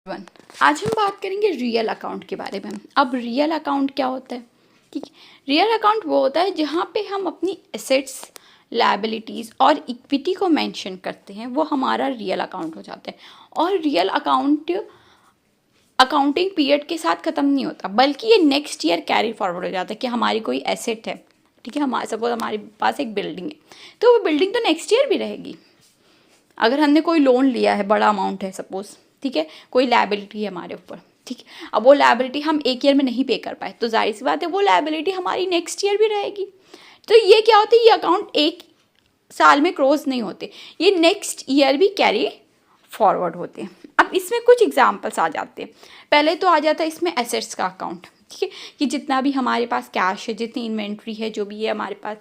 One आज हम बात करेंगे रियल अकाउंट के बारे में। अब रियल अकाउंट क्या होता है? ठीक है, रियल अकाउंट वो होता है जहाँ पे हम अपनी एसेट्स, लायबिलिटीज़ और इक्विटी को मेंशन करते हैं, वो हमारा रियल अकाउंट हो जाता है। और रियल अकाउंट अकाउंटिंग पीरियड के साथ ख़त्म नहीं होता, बल्कि ये नेक्स्ट ईयर कैरी फॉरवर्ड हो जाता है कि हमारी कोई एसेट है, ठीक है, हमारे सपोज हमारे पास एक बिल्डिंग है, तो वो बिल्डिंग तो नेक्स्ट ईयर भी रहेगी। अगर हमने कोई लोन लिया है, बड़ा अमाउंट है सपोज, ठीक है, कोई लायबिलिटी है हमारे ऊपर, ठीक है, अब वो लायबिलिटी हम एक ईयर में नहीं पे कर पाए, तो जाहिर सी बात है वो लायबिलिटी हमारी नेक्स्ट ईयर भी रहेगी। तो ये क्या होता है, ये अकाउंट एक साल में क्लोज नहीं होते, ये नेक्स्ट ईयर भी कैरी फॉरवर्ड होते हैं। अब इसमें कुछ एग्जांपल्स आ जाते हैं। पहले तो आ जाता है इसमें एसेट्स का अकाउंट, ठीक है, कि जितना भी हमारे पास कैश है, जितनी इन्वेंट्री है, जो भी है हमारे पास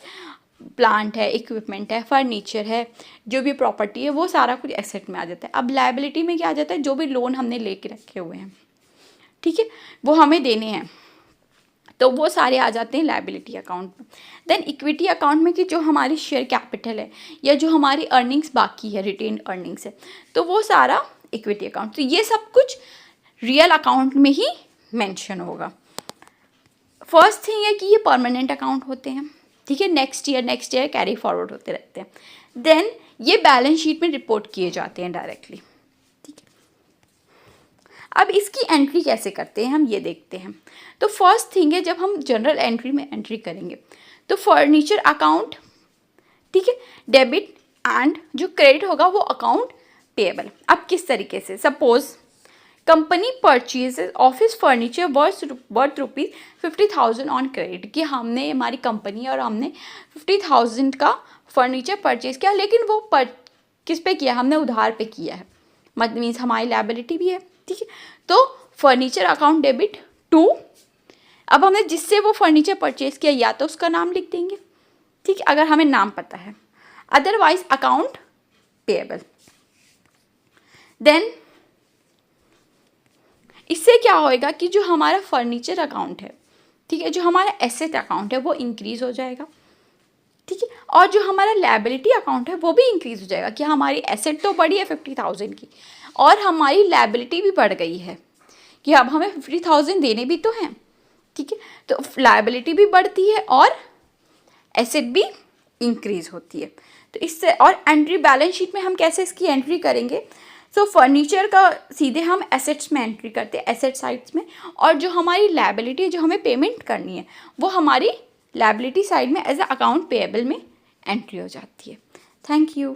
प्लांट है, इक्विपमेंट है, फर्नीचर है, जो भी प्रॉपर्टी है, वो सारा कुछ एसेट में आ जाता है। अब लायबिलिटी में क्या आ जाता है, जो भी लोन हमने लेके रखे हुए हैं, ठीक है, वो हमें देने हैं, तो वो सारे आ जाते हैं लायबिलिटी अकाउंट में। देन इक्विटी अकाउंट में कि जो हमारी शेयर कैपिटल है या जो हमारी अर्निंग्स बाकी है, रिटेन अर्निंग्स है, तो वो सारा इक्विटी अकाउंट। तो ये सब कुछ रियल अकाउंट में ही मेंशन होगा। फर्स्ट थिंग है कि ये परमानेंट अकाउंट होते हैं, ठीक है, नेक्स्ट ईयर कैरी फॉरवर्ड होते रहते हैं। देन ये बैलेंस शीट में रिपोर्ट किए जाते हैं डायरेक्टली, ठीक है। अब इसकी एंट्री कैसे करते हैं हम ये देखते हैं। तो फर्स्ट थिंग है, जब हम जनरल एंट्री में एंट्री करेंगे तो फर्नीचर अकाउंट, ठीक है, डेबिट एंड जो क्रेडिट होगा वो अकाउंट पेएबल। अब किस तरीके से, suppose company purchases office furniture worth rupees 50,000 on credit, कि हमने, हमारी कंपनी और हमने 50,000 का फर्नीचर परचेज किया, लेकिन वो किस पे किया, हमने उधार पे किया है, मतलब मीन्स हमारी लायबिलिटी भी है, ठीक है। तो फर्नीचर अकाउंट डेबिट टू, अब हमने जिससे वो फर्नीचर परचेज किया या तो उसका नाम लिख देंगे, ठीक है, अगर हमें नाम पता है, अदरवाइज अकाउंट पेएबल। देन इससे क्या होएगा कि जो हमारा फर्नीचर अकाउंट है, ठीक है, जो हमारा एसेट अकाउंट है वो इंक्रीज हो जाएगा, ठीक है, और जो हमारा लायबिलिटी अकाउंट है वो भी इंक्रीज हो जाएगा, कि हमारी एसेट तो बढ़ी है 50,000 की और हमारी लायबिलिटी भी बढ़ गई है, कि अब हमें 50,000 देने भी तो हैं, ठीक है, तो लायबिलिटी भी बढ़ती है और एसेट भी इंक्रीज होती है। तो इससे, और एंट्री बैलेंस शीट में हम कैसे इसकी एंट्री करेंगे, सो फर्नीचर का सीधे हम एसेट्स में एंट्री करते हैं, एसेट साइड्स में, और जो हमारी लायबिलिटी है, जो हमें पेमेंट करनी है, वो हमारी लायबिलिटी साइड में एज अ अकाउंट पेएबल में एंट्री हो जाती है। Thank you.